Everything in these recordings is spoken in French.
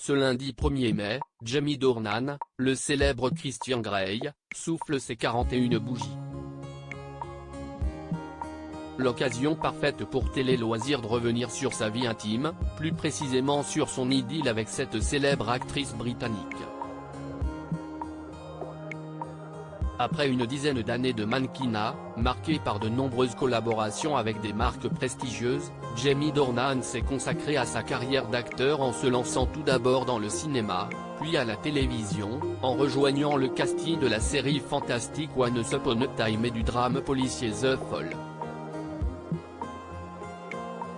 Ce lundi 1er mai, Jamie Dornan, le célèbre Christian Grey, souffle ses 41 bougies. L'occasion parfaite pour Télé Loisirs de revenir sur sa vie intime, plus précisément sur son idylle avec cette célèbre actrice britannique. Après une dizaine d'années de mannequinat, marquée par de nombreuses collaborations avec des marques prestigieuses, Jamie Dornan s'est consacré à sa carrière d'acteur en se lançant tout d'abord dans le cinéma, puis à la télévision, en rejoignant le casting de la série fantastique Once Upon a Time et du drame policier The Fall.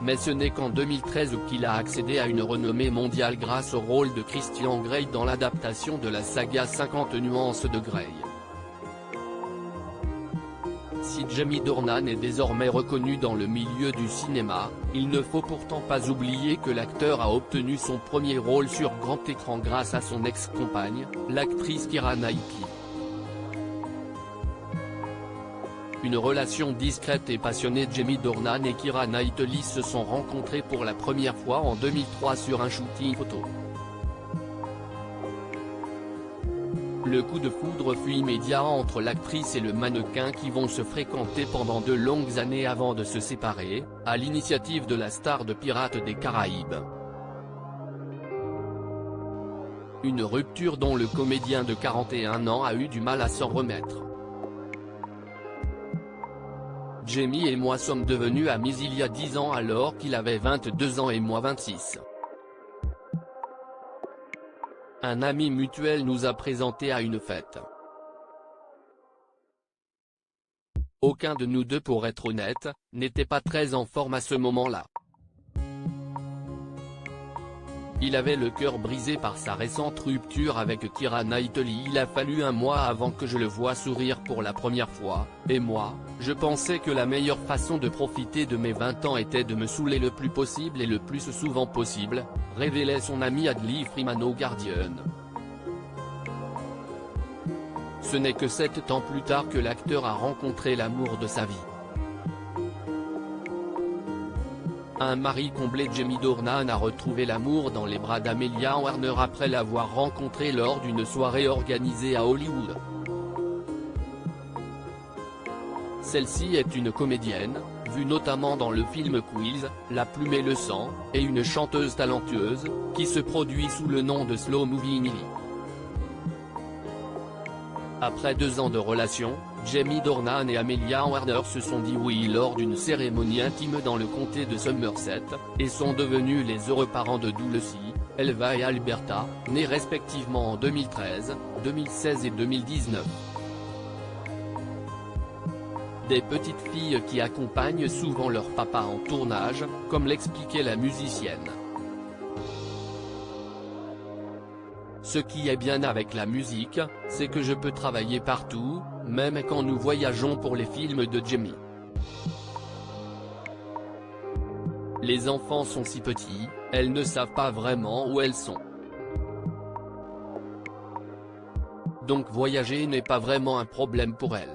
Mais ce n'est qu'en 2013 qu'il a accédé à une renommée mondiale grâce au rôle de Christian Grey dans l'adaptation de la saga 50 nuances de Grey. Si Jamie Dornan est désormais reconnu dans le milieu du cinéma, il ne faut pourtant pas oublier que l'acteur a obtenu son premier rôle sur grand écran grâce à son ex-compagne, l'actrice Keira Knightley. Une relation discrète et passionnée. Jamie Dornan et Keira Knightley se sont rencontrés pour la première fois en 2003 sur un shooting photo. Le coup de foudre fut immédiat entre l'actrice et le mannequin qui vont se fréquenter pendant de longues années avant de se séparer, à l'initiative de la star de Pirates des Caraïbes. Une rupture dont le comédien de 41 ans a eu du mal à s'en remettre. Jamie et moi sommes devenus amis il y a 10 ans alors qu'il avait 22 ans et moi 26. Un ami mutuel nous a présentés à une fête. Aucun de nous deux, pour être honnête, n'était pas très en forme à ce moment-là. Il avait le cœur brisé par sa récente rupture avec Keira Knightley. Il a fallu un mois avant que je le voie sourire pour la première fois, et moi, je pensais que la meilleure façon de profiter de mes 20 ans était de me saouler le plus possible et le plus souvent possible, révélait son ami Adley Freeman au Guardian. Ce n'est que 7 ans plus tard que l'acteur a rencontré l'amour de sa vie. Un mari comblé. Jamie Dornan a retrouvé l'amour dans les bras d'Amelia Warner après l'avoir rencontrée lors d'une soirée organisée à Hollywood. Celle-ci est une comédienne, vue notamment dans le film Quiz, La plume et le sang, et une chanteuse talentueuse, qui se produit sous le nom de Slow Movie Millie. Après 2 ans de relation, Jamie Dornan et Amelia Warner se sont dit oui lors d'une cérémonie intime dans le comté de Somerset, et sont devenus les heureux parents de Dulcie, Elva et Alberta, nés respectivement en 2013, 2016 et 2019. Des petites filles qui accompagnent souvent leur papa en tournage, comme l'expliquait la musicienne. Ce qui est bien avec la musique, c'est que je peux travailler partout, même quand nous voyageons pour les films de Jamie. Les enfants sont si petits, elles ne savent pas vraiment où elles sont. Donc voyager n'est pas vraiment un problème pour elles.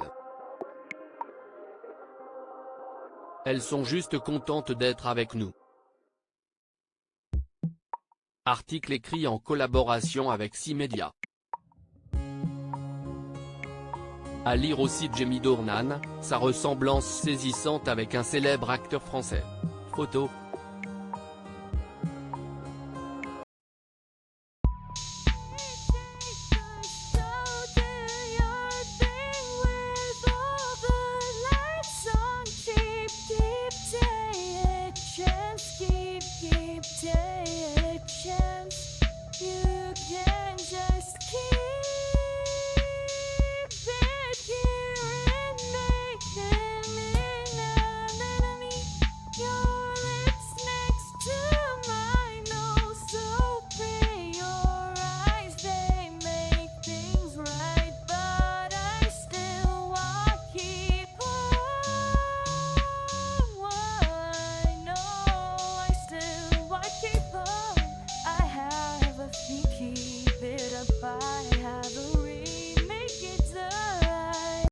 Elles sont juste contentes d'être avec nous. Article écrit en collaboration avec 6 médias. À lire aussi. Jamie Dornan, sa ressemblance saisissante avec un célèbre acteur français. Photo.